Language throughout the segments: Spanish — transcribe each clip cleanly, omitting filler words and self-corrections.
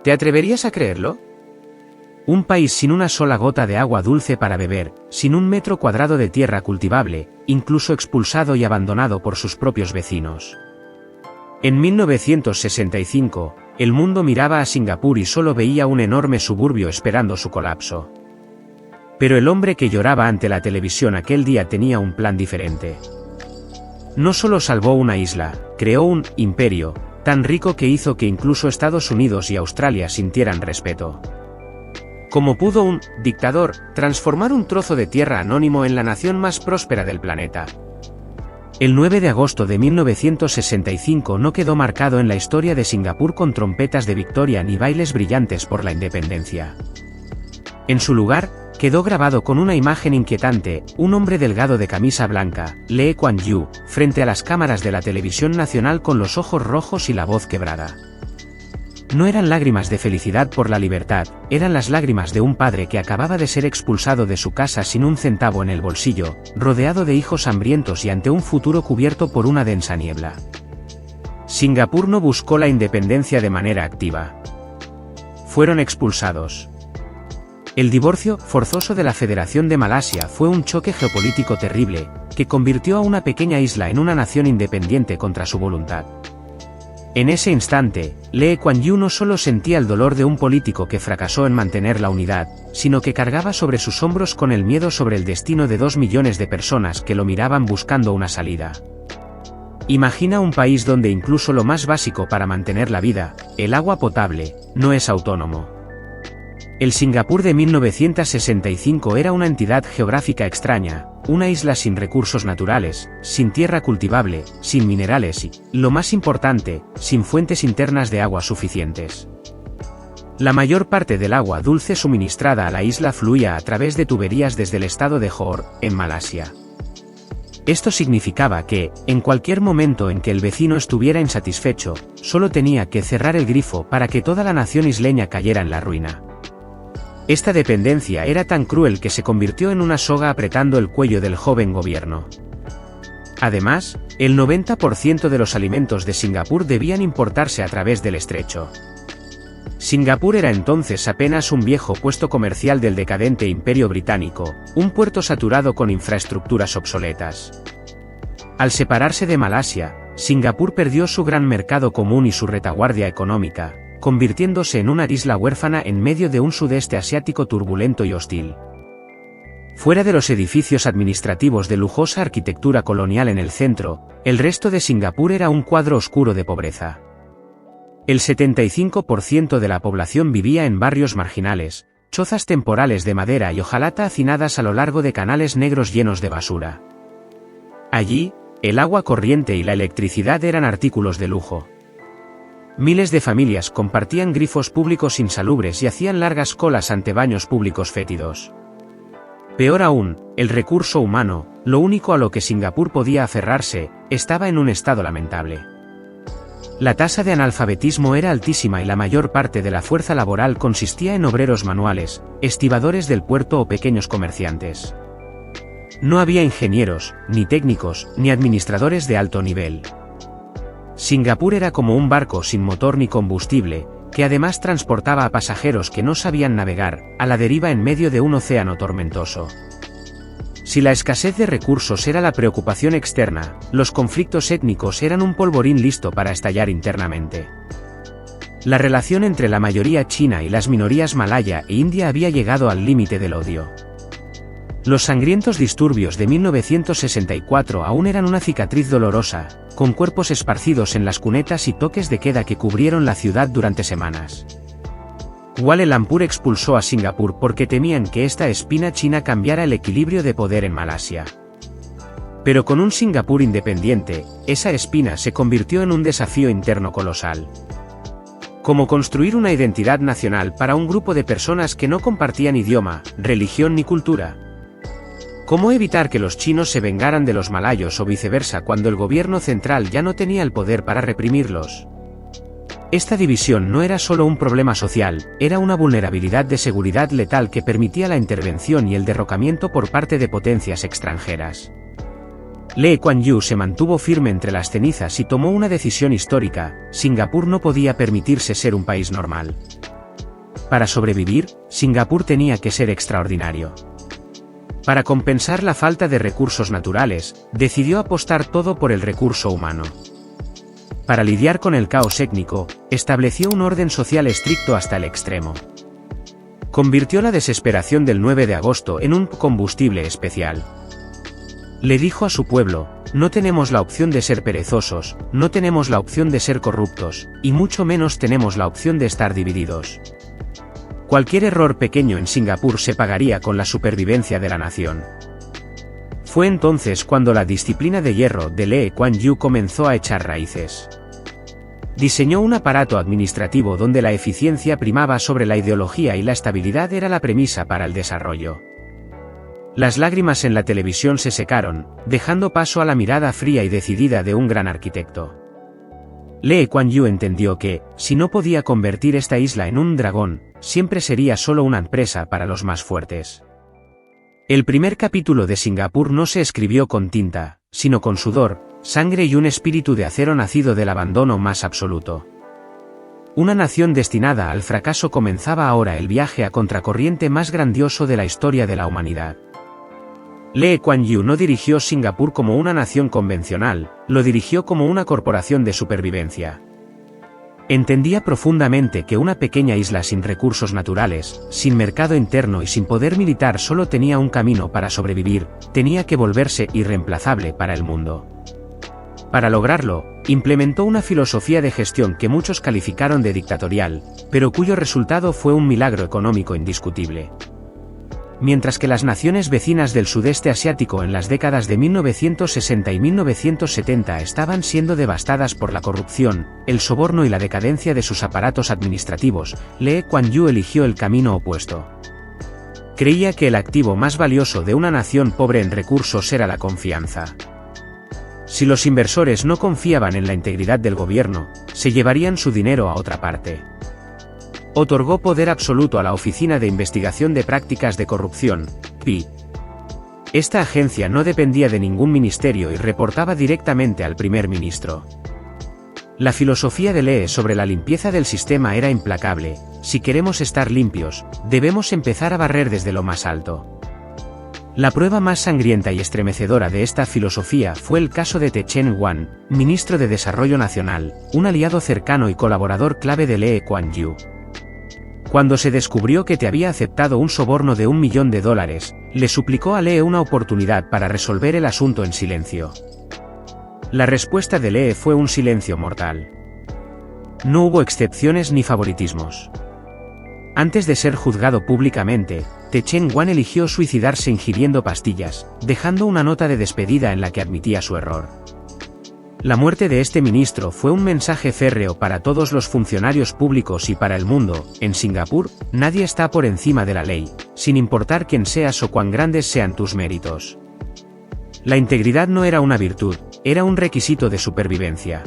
¿Te atreverías a creerlo? Un país sin una sola gota de agua dulce para beber, sin un metro cuadrado de tierra cultivable, incluso expulsado y abandonado por sus propios vecinos. En 1965, el mundo miraba a Singapur y solo veía un enorme suburbio esperando su colapso. Pero el hombre que lloraba ante la televisión aquel día tenía un plan diferente. No solo salvó una isla, creó un imperio, tan rico que hizo que incluso Estados Unidos y Australia sintieran respeto. ¿Cómo pudo un dictador transformar un trozo de tierra anónimo en la nación más próspera del planeta? El 9 de agosto de 1965 no quedó marcado en la historia de Singapur con trompetas de victoria ni bailes brillantes por la independencia. En su lugar, quedó grabado con una imagen inquietante, un hombre delgado de camisa blanca, Lee Kuan Yew, frente a las cámaras de la televisión nacional con los ojos rojos y la voz quebrada. No eran lágrimas de felicidad por la libertad, eran las lágrimas de un padre que acababa de ser expulsado de su casa sin un centavo en el bolsillo, rodeado de hijos hambrientos y ante un futuro cubierto por una densa niebla. Singapur no buscó la independencia de manera activa. Fueron expulsados. El divorcio forzoso de la Federación de Malasia fue un choque geopolítico terrible, que convirtió a una pequeña isla en una nación independiente contra su voluntad. En ese instante, Lee Kuan Yew no solo sentía el dolor de un político que fracasó en mantener la unidad, sino que cargaba sobre sus hombros con el miedo sobre el destino de 2 millones de personas que lo miraban buscando una salida. Imagina un país donde incluso lo más básico para mantener la vida, el agua potable, no es autónomo. El Singapur de 1965 era una entidad geográfica extraña, una isla sin recursos naturales, sin tierra cultivable, sin minerales y, lo más importante, sin fuentes internas de agua suficientes. La mayor parte del agua dulce suministrada a la isla fluía a través de tuberías desde el estado de Johor, en Malasia. Esto significaba que, en cualquier momento en que el vecino estuviera insatisfecho, solo tenía que cerrar el grifo para que toda la nación isleña cayera en la ruina. Esta dependencia era tan cruel que se convirtió en una soga apretando el cuello del joven gobierno. Además, el 90% de los alimentos de Singapur debían importarse a través del estrecho. Singapur era entonces apenas un viejo puesto comercial del decadente Imperio Británico, un puerto saturado con infraestructuras obsoletas. Al separarse de Malasia, Singapur perdió su gran mercado común y su retaguardia económica, convirtiéndose en una isla huérfana en medio de un sudeste asiático turbulento y hostil. Fuera de los edificios administrativos de lujosa arquitectura colonial en el centro, el resto de Singapur era un cuadro oscuro de pobreza. El 75% de la población vivía en barrios marginales, chozas temporales de madera y hojalata hacinadas a lo largo de canales negros llenos de basura. Allí, el agua corriente y la electricidad eran artículos de lujo. Miles de familias compartían grifos públicos insalubres y hacían largas colas ante baños públicos fétidos. Peor aún, el recurso humano, lo único a lo que Singapur podía aferrarse, estaba en un estado lamentable. La tasa de analfabetismo era altísima y la mayor parte de la fuerza laboral consistía en obreros manuales, estibadores del puerto o pequeños comerciantes. No había ingenieros, ni técnicos, ni administradores de alto nivel. Singapur era como un barco sin motor ni combustible, que además transportaba a pasajeros que no sabían navegar, a la deriva en medio de un océano tormentoso. Si la escasez de recursos era la preocupación externa, los conflictos étnicos eran un polvorín listo para estallar internamente. La relación entre la mayoría china y las minorías malaya e india había llegado al límite del odio. Los sangrientos disturbios de 1964 aún eran una cicatriz dolorosa, con cuerpos esparcidos en las cunetas y toques de queda que cubrieron la ciudad durante semanas. Kuala Lumpur expulsó a Singapur porque temían que esta espina china cambiara el equilibrio de poder en Malasia. Pero con un Singapur independiente, esa espina se convirtió en un desafío interno colosal. ¿Cómo construir una identidad nacional para un grupo de personas que no compartían idioma, religión ni cultura? ¿Cómo evitar que los chinos se vengaran de los malayos o viceversa cuando el gobierno central ya no tenía el poder para reprimirlos? Esta división no era solo un problema social, era una vulnerabilidad de seguridad letal que permitía la intervención y el derrocamiento por parte de potencias extranjeras. Lee Kuan Yew se mantuvo firme entre las cenizas y tomó una decisión histórica: Singapur no podía permitirse ser un país normal. Para sobrevivir, Singapur tenía que ser extraordinario. Para compensar la falta de recursos naturales, decidió apostar todo por el recurso humano. Para lidiar con el caos étnico, estableció un orden social estricto hasta el extremo. Convirtió la desesperación del 9 de agosto en un combustible especial. Le dijo a su pueblo: no tenemos la opción de ser perezosos, no tenemos la opción de ser corruptos, y mucho menos tenemos la opción de estar divididos. Cualquier error pequeño en Singapur se pagaría con la supervivencia de la nación. Fue entonces cuando la disciplina de hierro de Lee Kuan Yew comenzó a echar raíces. Diseñó un aparato administrativo donde la eficiencia primaba sobre la ideología y la estabilidad era la premisa para el desarrollo. Las lágrimas en la televisión se secaron, dejando paso a la mirada fría y decidida de un gran arquitecto. Lee Kuan Yew entendió que, si no podía convertir esta isla en un dragón, siempre sería solo una empresa para los más fuertes. El primer capítulo de Singapur no se escribió con tinta, sino con sudor, sangre y un espíritu de acero nacido del abandono más absoluto. Una nación destinada al fracaso comenzaba ahora el viaje a contracorriente más grandioso de la historia de la humanidad. Lee Kuan Yew no dirigió Singapur como una nación convencional, lo dirigió como una corporación de supervivencia. Entendía profundamente que una pequeña isla sin recursos naturales, sin mercado interno y sin poder militar solo tenía un camino para sobrevivir: tenía que volverse irreemplazable para el mundo. Para lograrlo, implementó una filosofía de gestión que muchos calificaron de dictatorial, pero cuyo resultado fue un milagro económico indiscutible. Mientras que las naciones vecinas del sudeste asiático en las décadas de 1960 y 1970 estaban siendo devastadas por la corrupción, el soborno y la decadencia de sus aparatos administrativos, Lee Kuan Yew eligió el camino opuesto. Creía que el activo más valioso de una nación pobre en recursos era la confianza. Si los inversores no confiaban en la integridad del gobierno, se llevarían su dinero a otra parte. Otorgó poder absoluto a la Oficina de Investigación de Prácticas de Corrupción, PI. Esta agencia no dependía de ningún ministerio y reportaba directamente al primer ministro. La filosofía de Lee sobre la limpieza del sistema era implacable: si queremos estar limpios, debemos empezar a barrer desde lo más alto. La prueba más sangrienta y estremecedora de esta filosofía fue el caso de Tse Chen Wan, ministro de Desarrollo Nacional, un aliado cercano y colaborador clave de Lee Kuan Yew. Cuando se descubrió que Te había aceptado un soborno de $1 millón, le suplicó a Lee una oportunidad para resolver el asunto en silencio. La respuesta de Lee fue un silencio mortal. No hubo excepciones ni favoritismos. Antes de ser juzgado públicamente, Tse Chen Wan eligió suicidarse ingiriendo pastillas, dejando una nota de despedida en la que admitía su error. La muerte de este ministro fue un mensaje férreo para todos los funcionarios públicos y para el mundo: en Singapur, nadie está por encima de la ley, sin importar quién seas o cuán grandes sean tus méritos. La integridad no era una virtud, era un requisito de supervivencia.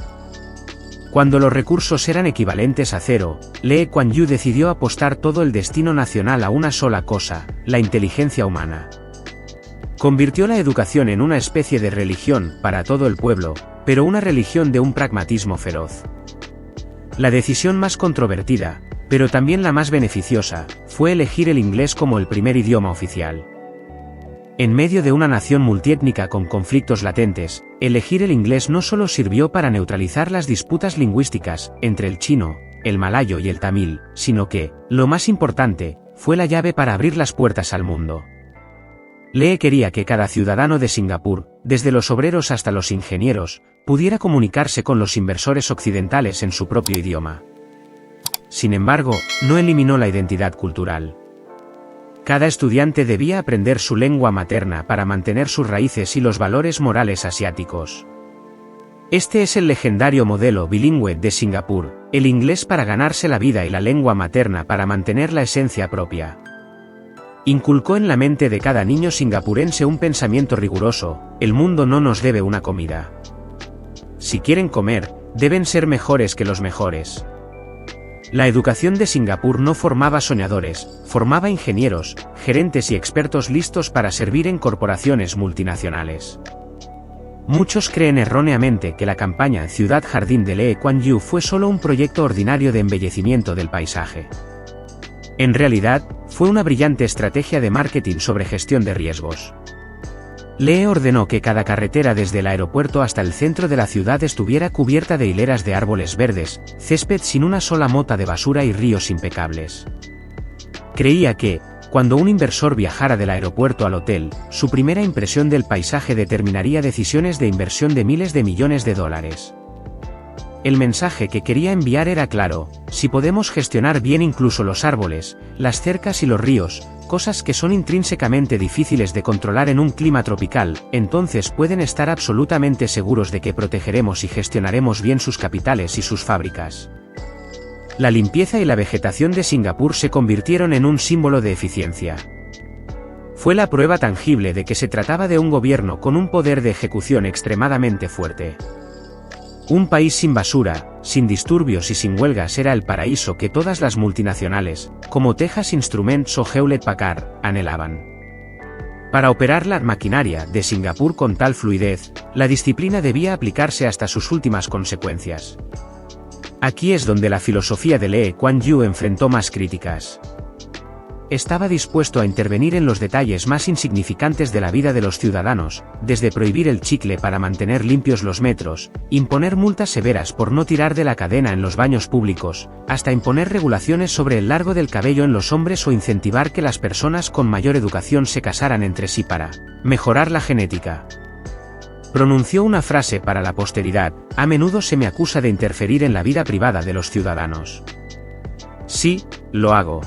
Cuando los recursos eran equivalentes a cero, Lee Kuan Yew decidió apostar todo el destino nacional a una sola cosa: la inteligencia humana. Convirtió la educación en una especie de religión para todo el pueblo, pero una religión de un pragmatismo feroz. La decisión más controvertida, pero también la más beneficiosa, fue elegir el inglés como el primer idioma oficial. En medio de una nación multiétnica con conflictos latentes, elegir el inglés no solo sirvió para neutralizar las disputas lingüísticas entre el chino, el malayo y el tamil, sino que, lo más importante, fue la llave para abrir las puertas al mundo. Lee quería que cada ciudadano de Singapur, desde los obreros hasta los ingenieros, pudiera comunicarse con los inversores occidentales en su propio idioma. Sin embargo, no eliminó la identidad cultural. Cada estudiante debía aprender su lengua materna para mantener sus raíces y los valores morales asiáticos. Este es el legendario modelo bilingüe de Singapur: el inglés para ganarse la vida y la lengua materna para mantener la esencia propia. Inculcó en la mente de cada niño singapurense un pensamiento riguroso: el mundo no nos debe una comida. Si quieren comer, deben ser mejores que los mejores. La educación de Singapur no formaba soñadores, formaba ingenieros, gerentes y expertos listos para servir en corporaciones multinacionales. Muchos creen erróneamente que la campaña Ciudad Jardín de Lee Kuan Yew fue solo un proyecto ordinario de embellecimiento del paisaje. En realidad, fue una brillante estrategia de marketing sobre gestión de riesgos. Lee ordenó que cada carretera desde el aeropuerto hasta el centro de la ciudad estuviera cubierta de hileras de árboles verdes, césped sin una sola mota de basura y ríos impecables. Creía que, cuando un inversor viajara del aeropuerto al hotel, su primera impresión del paisaje determinaría decisiones de inversión de miles de millones de dólares. El mensaje que quería enviar era claro: si podemos gestionar bien incluso los árboles, las cercas y los ríos, cosas que son intrínsecamente difíciles de controlar en un clima tropical, entonces pueden estar absolutamente seguros de que protegeremos y gestionaremos bien sus capitales y sus fábricas. La limpieza y la vegetación de Singapur se convirtieron en un símbolo de eficiencia. Fue la prueba tangible de que se trataba de un gobierno con un poder de ejecución extremadamente fuerte. Un país sin basura, sin disturbios y sin huelgas era el paraíso que todas las multinacionales, como Texas Instruments o Hewlett Packard, anhelaban. Para operar la maquinaria de Singapur con tal fluidez, la disciplina debía aplicarse hasta sus últimas consecuencias. Aquí es donde la filosofía de Lee Kuan Yew enfrentó más críticas. Estaba dispuesto a intervenir en los detalles más insignificantes de la vida de los ciudadanos, desde prohibir el chicle para mantener limpios los metros, imponer multas severas por no tirar de la cadena en los baños públicos, hasta imponer regulaciones sobre el largo del cabello en los hombres o incentivar que las personas con mayor educación se casaran entre sí para mejorar la genética. Pronunció una frase para la posteridad: a menudo se me acusa de interferir en la vida privada de los ciudadanos. Sí, lo hago.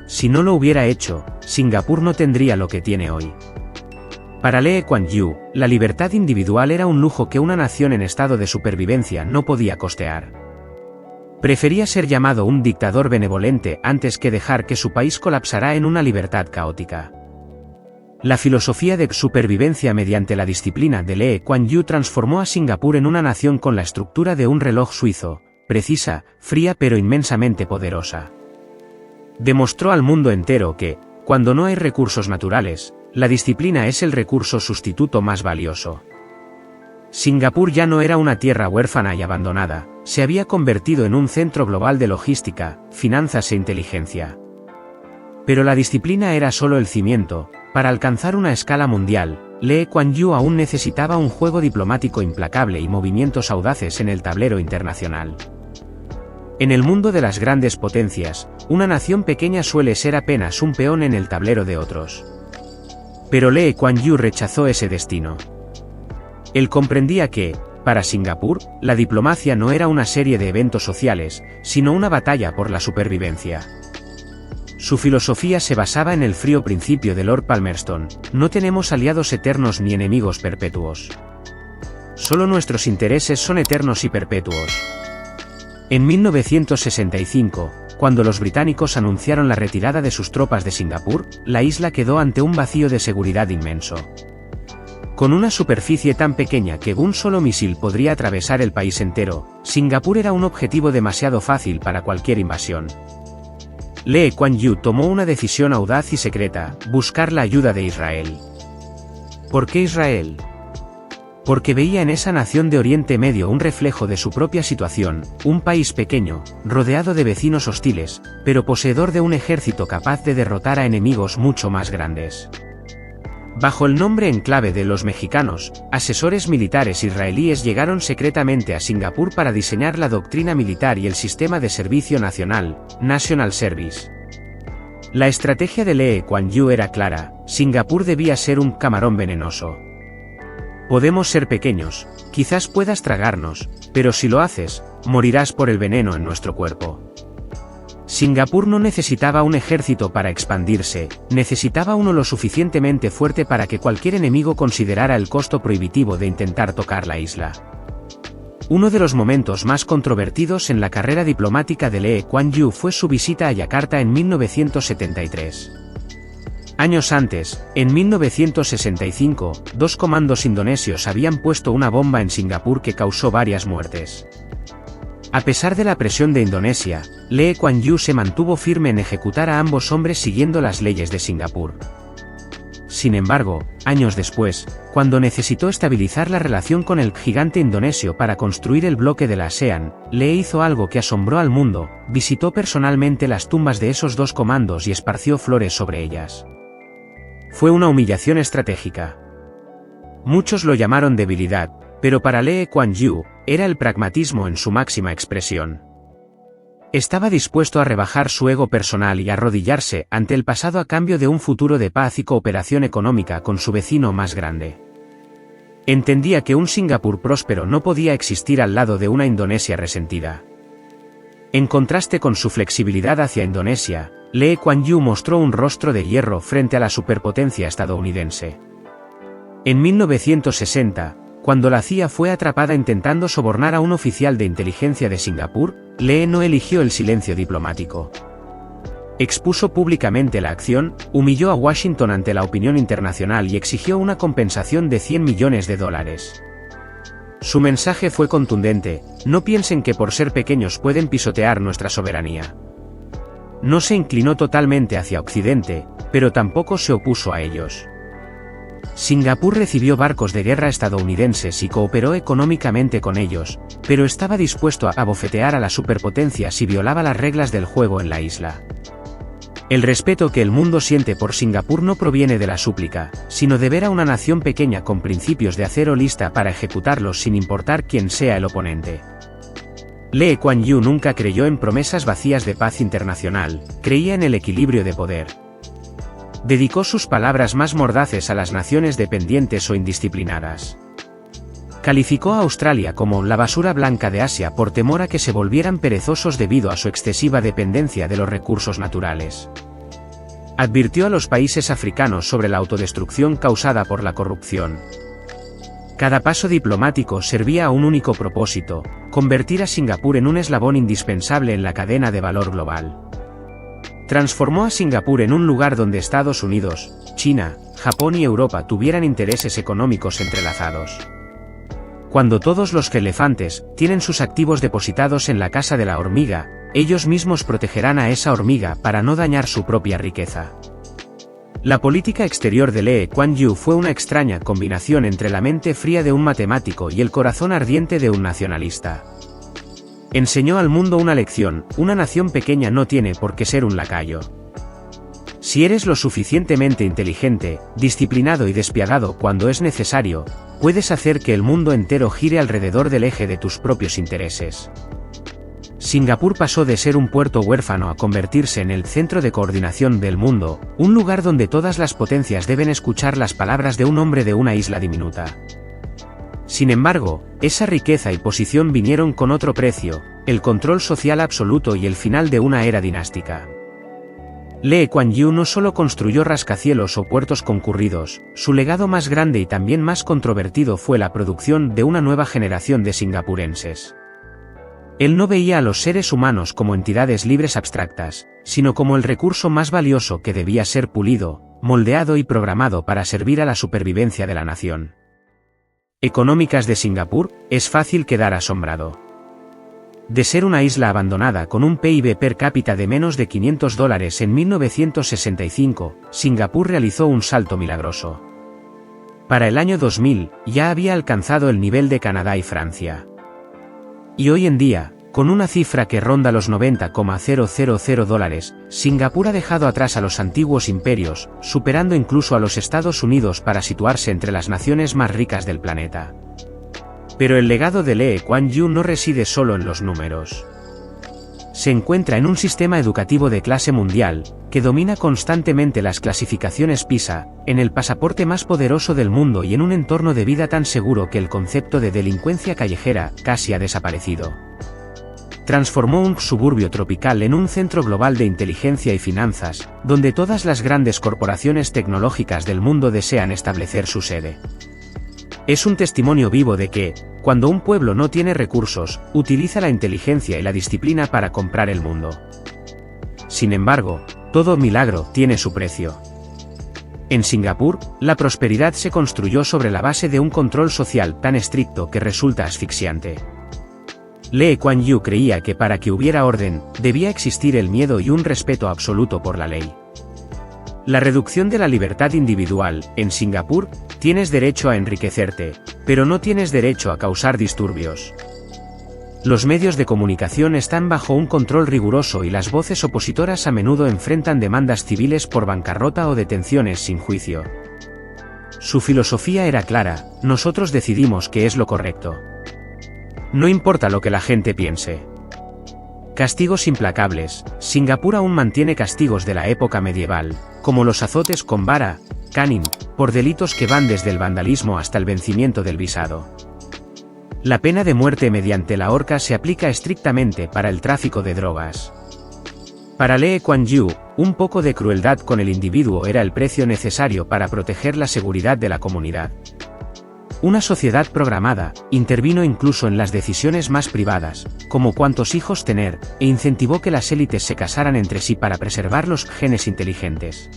Si no lo hubiera hecho, Singapur no tendría lo que tiene hoy. Para Lee Kuan Yew, la libertad individual era un lujo que una nación en estado de supervivencia no podía costear. Prefería ser llamado un dictador benevolente antes que dejar que su país colapsara en una libertad caótica. La filosofía de supervivencia mediante la disciplina de Lee Kuan Yew transformó a Singapur en una nación con la estructura de un reloj suizo, precisa, fría pero inmensamente poderosa. Demostró al mundo entero que, cuando no hay recursos naturales, la disciplina es el recurso sustituto más valioso. Singapur ya no era una tierra huérfana y abandonada, se había convertido en un centro global de logística, finanzas e inteligencia. Pero la disciplina era solo el cimiento. Para alcanzar una escala mundial, Lee Kuan Yew aún necesitaba un juego diplomático implacable y movimientos audaces en el tablero internacional. En el mundo de las grandes potencias, una nación pequeña suele ser apenas un peón en el tablero de otros. Pero Lee Kuan Yew rechazó ese destino. Él comprendía que, para Singapur, la diplomacia no era una serie de eventos sociales, sino una batalla por la supervivencia. Su filosofía se basaba en el frío principio de Lord Palmerston: no tenemos aliados eternos ni enemigos perpetuos. Solo nuestros intereses son eternos y perpetuos. En 1965, cuando los británicos anunciaron la retirada de sus tropas de Singapur, la isla quedó ante un vacío de seguridad inmenso. Con una superficie tan pequeña que un solo misil podría atravesar el país entero, Singapur era un objetivo demasiado fácil para cualquier invasión. Lee Kuan Yew tomó una decisión audaz y secreta: buscar la ayuda de Israel. ¿Por qué Israel? Porque veía en esa nación de Oriente Medio un reflejo de su propia situación, un país pequeño, rodeado de vecinos hostiles, pero poseedor de un ejército capaz de derrotar a enemigos mucho más grandes. Bajo el nombre en clave de los mexicanos, asesores militares israelíes llegaron secretamente a Singapur para diseñar la doctrina militar y el sistema de servicio nacional, National Service. La estrategia de Lee Kuan Yew era clara: Singapur debía ser un camarón venenoso. Podemos ser pequeños, quizás puedas tragarnos, pero si lo haces, morirás por el veneno en nuestro cuerpo. Singapur no necesitaba un ejército para expandirse, necesitaba uno lo suficientemente fuerte para que cualquier enemigo considerara el costo prohibitivo de intentar tocar la isla. Uno de los momentos más controvertidos en la carrera diplomática de Lee Kuan Yew fue su visita a Yakarta en 1973. Años antes, en 1965, dos comandos indonesios habían puesto una bomba en Singapur que causó varias muertes. A pesar de la presión de Indonesia, Lee Kuan Yew se mantuvo firme en ejecutar a ambos hombres siguiendo las leyes de Singapur. sin embargo, años después, cuando necesitó estabilizar la relación con el gigante indonesio para construir el bloque de la ASEAN, Lee hizo algo que asombró al mundo: visitó personalmente las tumbas de esos dos comandos y esparció flores sobre ellas. Fue una humillación estratégica. Muchos lo llamaron debilidad, pero para Lee Kuan Yew, era el pragmatismo en su máxima expresión. Estaba dispuesto a rebajar su ego personal y arrodillarse ante el pasado a cambio de un futuro de paz y cooperación económica con su vecino más grande. Entendía que un Singapur próspero no podía existir al lado de una Indonesia resentida. En contraste con su flexibilidad hacia Indonesia, Lee Kuan Yew mostró un rostro de hierro frente a la superpotencia estadounidense. En 1960, cuando la CIA fue atrapada intentando sobornar a un oficial de inteligencia de Singapur, Lee no eligió el silencio diplomático. Expuso públicamente la acción, humilló a Washington ante la opinión internacional y exigió una compensación de $100 millones. Su mensaje fue contundente: no piensen que por ser pequeños pueden pisotear nuestra soberanía. No se inclinó totalmente hacia Occidente, pero tampoco se opuso a ellos. Singapur recibió barcos de guerra estadounidenses y cooperó económicamente con ellos, pero estaba dispuesto a abofetear a la superpotencia si violaba las reglas del juego en la isla. El respeto que el mundo siente por Singapur no proviene de la súplica, sino de ver a una nación pequeña con principios de acero lista para ejecutarlos sin importar quién sea el oponente. Lee Kuan Yew nunca creyó en promesas vacías de paz internacional, creía en el equilibrio de poder. Dedicó sus palabras más mordaces a las naciones dependientes o indisciplinadas. Calificó a Australia como la basura blanca de Asia por temor a que se volvieran perezosos debido a su excesiva dependencia de los recursos naturales. Advirtió a los países africanos sobre la autodestrucción causada por la corrupción. Cada paso diplomático servía a un único propósito: convertir a Singapur en un eslabón indispensable en la cadena de valor global. Transformó a Singapur en un lugar donde Estados Unidos, China, Japón y Europa tuvieran intereses económicos entrelazados. Cuando todos los elefantes tienen sus activos depositados en la casa de la hormiga, ellos mismos protegerán a esa hormiga para no dañar su propia riqueza. La política exterior de Lee Kuan Yew fue una extraña combinación entre la mente fría de un matemático y el corazón ardiente de un nacionalista. Enseñó al mundo una lección: una nación pequeña no tiene por qué ser un lacayo. Si eres lo suficientemente inteligente, disciplinado y despiadado cuando es necesario, puedes hacer que el mundo entero gire alrededor del eje de tus propios intereses. Singapur pasó de ser un puerto huérfano a convertirse en el centro de coordinación del mundo, un lugar donde todas las potencias deben escuchar las palabras de un hombre de una isla diminuta. Sin embargo, esa riqueza y posición vinieron con otro precio: el control social absoluto y el final de una era dinástica. Lee Kuan Yew no solo construyó rascacielos o puertos concurridos, su legado más grande y también más controvertido fue la producción de una nueva generación de singapurenses. Él no veía a los seres humanos como entidades libres abstractas, sino como el recurso más valioso que debía ser pulido, moldeado y programado para servir a la supervivencia de la nación. Económicas de Singapur, es fácil quedar asombrado. De ser una isla abandonada con un PIB per cápita de menos de $500 en 1965, Singapur realizó un salto milagroso. Para el año 2000, ya había alcanzado el nivel de Canadá y Francia. Y hoy en día, con una cifra que ronda los $90,000, Singapur ha dejado atrás a los antiguos imperios, superando incluso a los Estados Unidos para situarse entre las naciones más ricas del planeta. Pero el legado de Lee Kuan Yew no reside solo en los números. Se encuentra en un sistema educativo de clase mundial, que domina constantemente las clasificaciones PISA, en el pasaporte más poderoso del mundo y en un entorno de vida tan seguro que el concepto de delincuencia callejera casi ha desaparecido. Transformó un suburbio tropical en un centro global de inteligencia y finanzas, donde todas las grandes corporaciones tecnológicas del mundo desean establecer su sede. Es un testimonio vivo de que, cuando un pueblo no tiene recursos, utiliza la inteligencia y la disciplina para comprar el mundo. Sin embargo, todo milagro tiene su precio. En Singapur, la prosperidad se construyó sobre la base de un control social tan estricto que resulta asfixiante. Lee Kuan Yew creía que para que hubiera orden, debía existir el miedo y un respeto absoluto por la ley. La reducción de la libertad individual. En Singapur, tienes derecho a enriquecerte, pero no tienes derecho a causar disturbios. Los medios de comunicación están bajo un control riguroso y las voces opositoras a menudo enfrentan demandas civiles por bancarrota o detenciones sin juicio. Su filosofía era clara: nosotros decidimos qué es lo correcto. No importa lo que la gente piense. Castigos implacables. Singapur aún mantiene castigos de la época medieval, como los azotes con vara, caning, por delitos que van desde el vandalismo hasta el vencimiento del visado. La pena de muerte mediante la horca se aplica estrictamente para el tráfico de drogas. Para Lee Kuan Yew, un poco de crueldad con el individuo era el precio necesario para proteger la seguridad de la comunidad. Una sociedad programada, intervino incluso en las decisiones más privadas, como cuántos hijos tener, e incentivó que las élites se casaran entre sí para preservar los genes inteligentes.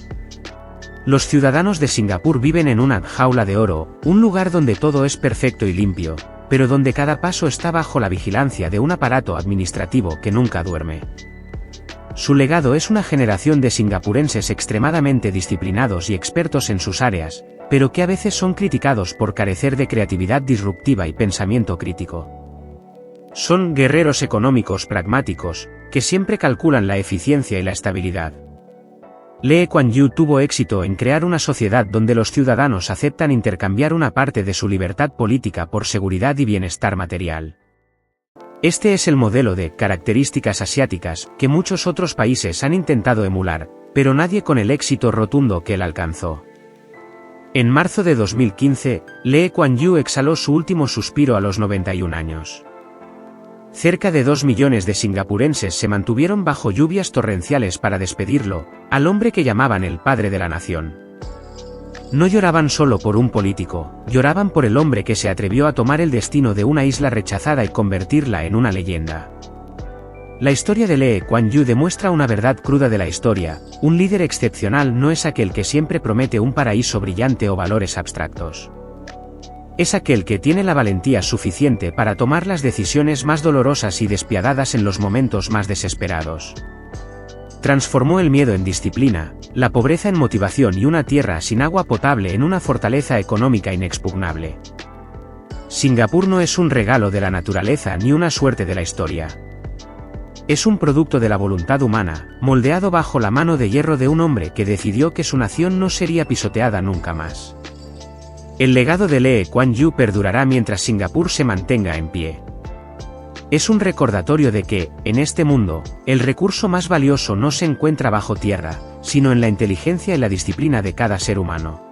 Los ciudadanos de Singapur viven en una jaula de oro, un lugar donde todo es perfecto y limpio, pero donde cada paso está bajo la vigilancia de un aparato administrativo que nunca duerme. Su legado es una generación de singapurenses extremadamente disciplinados y expertos en sus áreas, pero que a veces son criticados por carecer de creatividad disruptiva y pensamiento crítico. Son guerreros económicos pragmáticos, que siempre calculan la eficiencia y la estabilidad. Lee Kuan Yew tuvo éxito en crear una sociedad donde los ciudadanos aceptan intercambiar una parte de su libertad política por seguridad y bienestar material. Este es el modelo de características asiáticas que muchos otros países han intentado emular, pero nadie con el éxito rotundo que él alcanzó. En marzo de 2015, Lee Kuan Yew exhaló su último suspiro a los 91 años. Cerca de 2 millones de singapurenses se mantuvieron bajo lluvias torrenciales para despedirlo, al hombre que llamaban el padre de la nación. No lloraban solo por un político, lloraban por el hombre que se atrevió a tomar el destino de una isla rechazada y convertirla en una leyenda. La historia de Lee Kuan Yew demuestra una verdad cruda de la historia: un líder excepcional no es aquel que siempre promete un paraíso brillante o valores abstractos. Es aquel que tiene la valentía suficiente para tomar las decisiones más dolorosas y despiadadas en los momentos más desesperados. Transformó el miedo en disciplina, la pobreza en motivación y una tierra sin agua potable en una fortaleza económica inexpugnable. Singapur no es un regalo de la naturaleza ni una suerte de la historia. Es un producto de la voluntad humana, moldeado bajo la mano de hierro de un hombre que decidió que su nación no sería pisoteada nunca más. El legado de Lee Kuan Yew perdurará mientras Singapur se mantenga en pie. Es un recordatorio de que, en este mundo, el recurso más valioso no se encuentra bajo tierra, sino en la inteligencia y la disciplina de cada ser humano.